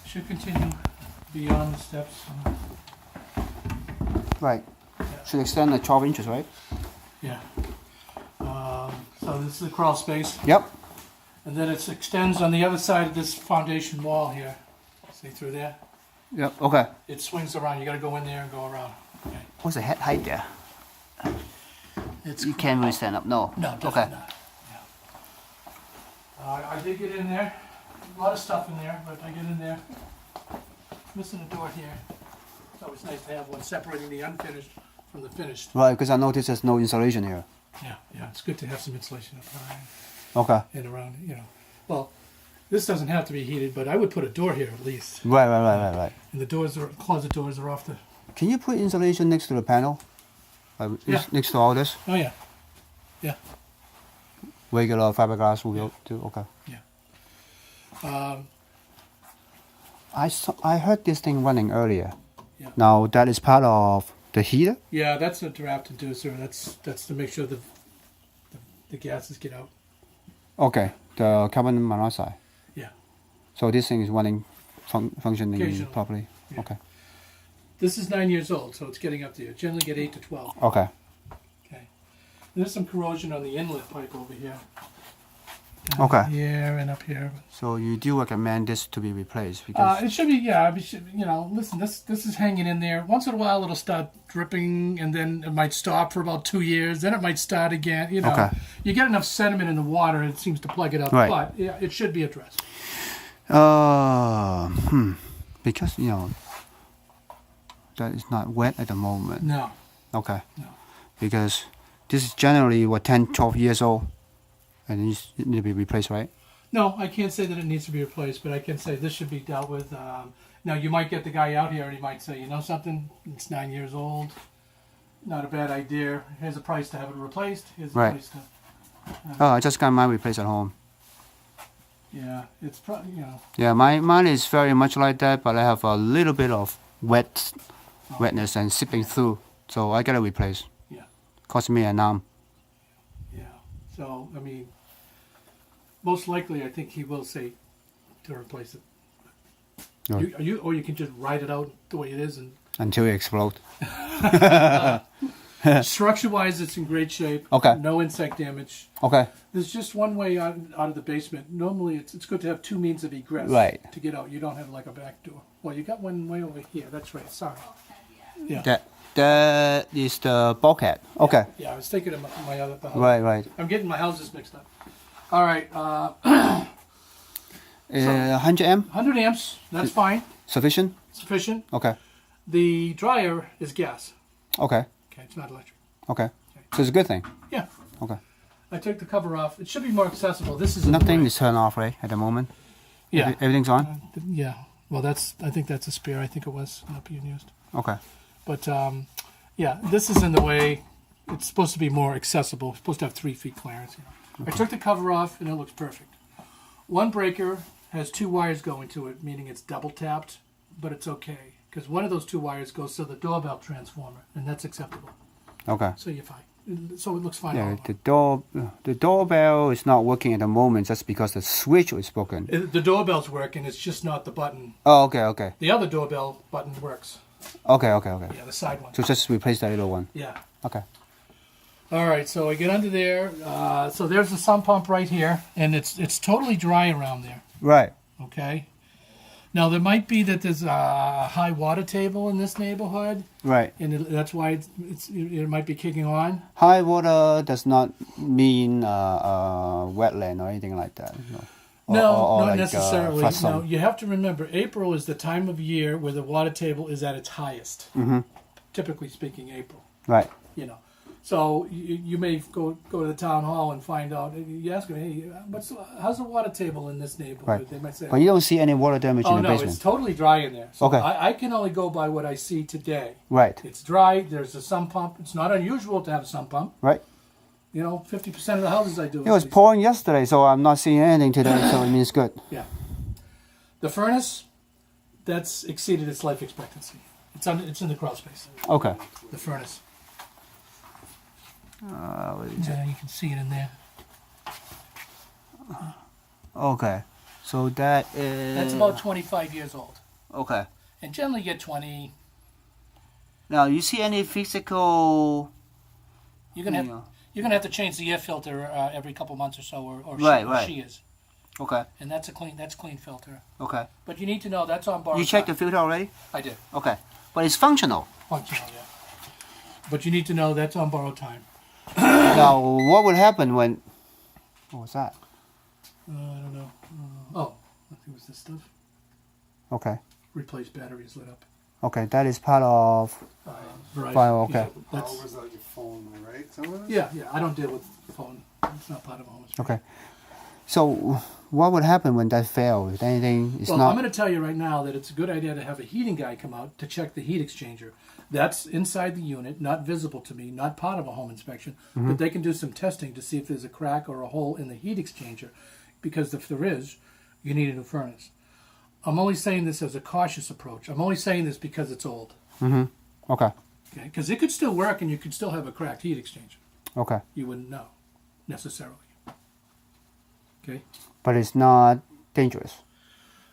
Should continue beyond the steps. Right. Should extend like 12 inches, right? Yeah. So this is the crawl space, Yep. and then it extends on the other side of this foundation wall here. See through there? Yep. Okay. It swings around. You got to go in there and go around. Okay. What's the head height there? It's You can't really stand up. No. no, definitely Okay. not. Yeah. I did get in there. A lot of stuff in there, but I get in there. Missing a door here. It's always nice to have one separating the unfinished from the finished. Right, because I noticed there's no insulation here. Yeah. It's good to have some insulation up high Okay. and around. Well, this doesn't have to be heated, but I would put a door here at least. Right. And the doors are closet doors are off the. Can you put insulation next to the panel? Like Yeah. next to all this? Oh yeah. Yeah. Regular fiberglass will do. Okay. Um, I heard this thing running earlier. Yeah. Now that is part of the heater? Yeah, that's a draft inducer. That's to make sure the gases get out. Okay. The carbon monoxide. Yeah. So this thing is running, functioning Occasionally. properly? Yeah. Okay. This is 9 years old, so it's getting up there. Generally get 8 to 12. Okay. Okay. There's some corrosion on the inlet pipe over here. Okay. Here and up here. So you do recommend this to be replaced because It should be, yeah. It should, listen, this is hanging in there. Once in a while, it'll start dripping, and then it might stop for about 2 years. Then it might start again. Okay. You get enough sediment in the water, it seems to plug it up. Right. But yeah, it should be addressed. because that is not wet at the moment. No. Okay. No. Because this is generally 10, 12 years old, and it needs to be replaced, right? No, I can't say that it needs to be replaced, but I can say this should be dealt with. Now, you might get the guy out here and he might say, you know something, it's 9 years old, not a bad idea. Here's a price to have it replaced. Here's a Right. price to, Oh, I just got mine replaced at home. yeah, it's probably, Yeah, mine is very much like that, but I have a little bit of wetness and seeping through, so I gotta replace. Yeah. Cost me an arm. yeah. So, I mean, most likely I think he will say to replace it. Right. Or you can just ride it out the way it is. And Until it explodes. structure-wise, it's in great shape. Okay. No insect damage. Okay. There's just one way out of the basement. Normally, it's good to have two means of egress Right. to get out. You don't have like a back door. Well, you got one way over here. That's right. Sorry. Yeah. That is the bulkhead. Okay. Yeah, I was thinking of my other house. Right. I'm getting my houses mixed up. All right. 100 amp? 100 amps. That's fine. Sufficient? Sufficient. Okay. The dryer is gas. Okay. Okay, it's not electric. Okay. So it's a good thing. Yeah. Okay. I took the cover off. It should be more accessible. This is in the Nothing way. is turned off, right, at the moment? Yeah. Everything's on? Yeah. Well, I think that's a spare. I think it was not being used. Okay. But yeah, this is in the way. It's supposed to be more accessible. It's supposed to have 3 feet clearance. I took the cover off, and it looks perfect. One breaker has 2 wires going to it, meaning it's double tapped, but it's okay because one of those 2 wires goes to the doorbell transformer, and that's acceptable. Okay. So you're fine. So it looks fine. Yeah, all the doorbell is not working at the moment just because the switch is broken. The doorbell's working. It's just not the button. Oh, okay. The other doorbell button works. Okay. Yeah, the side one. So just replace that little one. Yeah. Okay. All right, so I get under there. So there's the sump pump right here, and it's totally dry around there. Right. Okay. Now there might be that there's a high water table in this neighborhood, Right. and that's why it might be kicking on. High water does not mean wetland or anything like that. No. No, Or not like, necessarily. flood No, zone. you have to remember April is the time of year where the water table is at its highest. Mm-hmm. Typically speaking, April. Right. So you may go to the town hall and find out. You ask them, hey, how's the water table in this neighborhood? Right. They might say, But you don't see any water damage oh in the no, basement. it's totally dry in there. So Okay. I can only go by what I see today. Right. It's dry. There's a sump pump. It's not unusual to have a sump pump. Right. 50% of the houses I do. It was pouring yesterday, so I'm not seeing anything today, so it means good. Yeah. The furnace, that's exceeded its life expectancy. It's in the crawl space. Okay. The furnace. What is it? Yeah, you can see it in there. Okay. So that is. That's about 25 years old. Okay. And generally get 20. Now, you see any physical. You're gonna have Yeah. you're gonna have to change the air filter every couple months or so, or Right. she is, Okay. and that's clean filter. Okay. But you need to know that's on borrowed. You checked the time. filter already? I did. Okay. But it's functional. Functional, yeah. But you need to know that's on borrowed time. Now, what would happen when. What was that? I don't know. Oh, I think it was this stuff. Okay. Replace batteries lit up. Okay, that is part of. Verizon. File, okay. Yeah, Power that's, was out your phone, right? Some of it? yeah. I don't deal with phone. It's not part of home. Okay. So, what would happen when that fails? If anything is Well, not. I'm going to tell you right now that it's a good idea to have a heating guy come out to check the heat exchanger. That's inside the unit, not visible to me, not part of a home inspection, but they can do some testing to see if there's a crack or a hole in the heat exchanger, because if there is, you need a new furnace. I'm only saying this as a cautious approach. I'm only saying this because it's old. Okay. Okay, because it could still work and you could still have a cracked heat exchanger. Okay. You wouldn't know, necessarily. Okay. But it's not dangerous.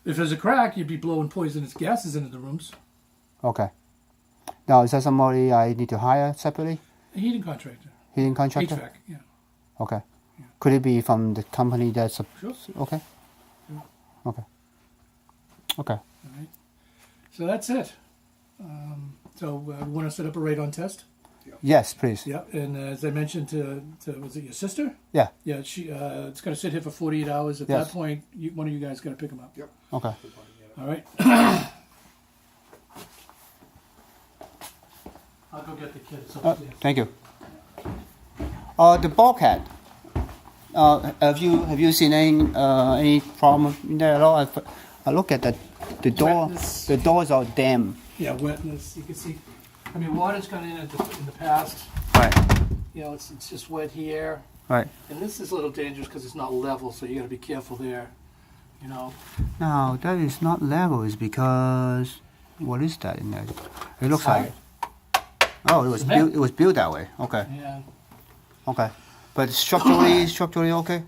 If there's a crack, you'd be blowing poisonous gases into the rooms. Okay. Now, is that somebody I need to hire separately? A heating contractor. Heating contractor? HVAC, yeah. Okay. Could it be from the company that's. Sure. Okay. Okay. Okay. All right. So that's it. So we want to set up a radon test. Yes, please. Yeah. And as I mentioned to was it your sister? Yeah. Yeah. She it's going to sit here for 48 hours. At Yes. that point, one of you guys got to pick them up. Yep. Okay. All right. I'll go get the kids upstairs. Thank you. The bulkhead. Have you seen any problem in there at all? I look at the door. Wetness. The doors are damp. Yeah, wetness. You can see. I mean, water's gone in the past. Right. You know, it's just wet here. Right. And this is a little dangerous because it's not level, so you got to be careful there. You know. Now that is not level. Is because what is that in there? It looks like. Oh, it was Cement. built. It was built that way. Okay. Yeah. Okay. But structurally okay.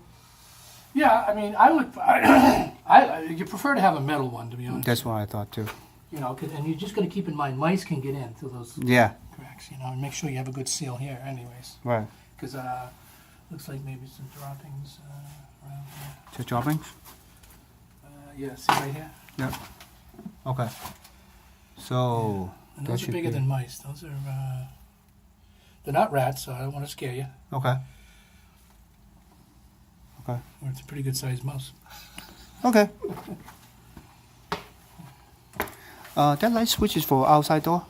Yeah, I mean, I would. You prefer to have a metal one, to be honest. That's what I thought too. You know, and you're just going to keep in mind, mice can get in through those Yeah. cracks. You know, and make sure you have a good seal here, anyways, Right. because looks like maybe some droppings around here. So droppings. Yeah, see right here. Yeah. Okay. So And that those are should bigger be than mice. Those are. They're not rats, so I don't want to scare you. okay. Okay. Or it's a pretty good sized mouse. Okay. That light switch is for outside door.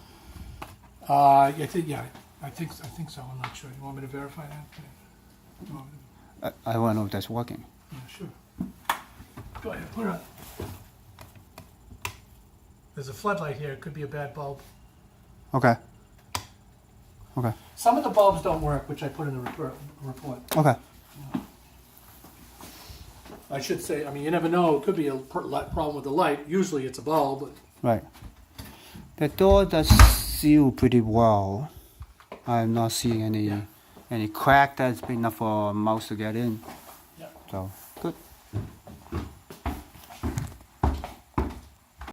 I think so. I'm not sure. You want me to verify that? You want me I want to know if that's working. to- yeah, sure. Go ahead, put it on. There's a floodlight here. It could be a bad bulb. Okay. Okay. Some of the bulbs don't work, which I put in the report. Okay. I should say, I mean, you never know. It could be a problem with the light. Usually it's a bulb, but Right. The door does seal pretty well. I'm not seeing any crack that's big enough for a mouse to get in. yeah. So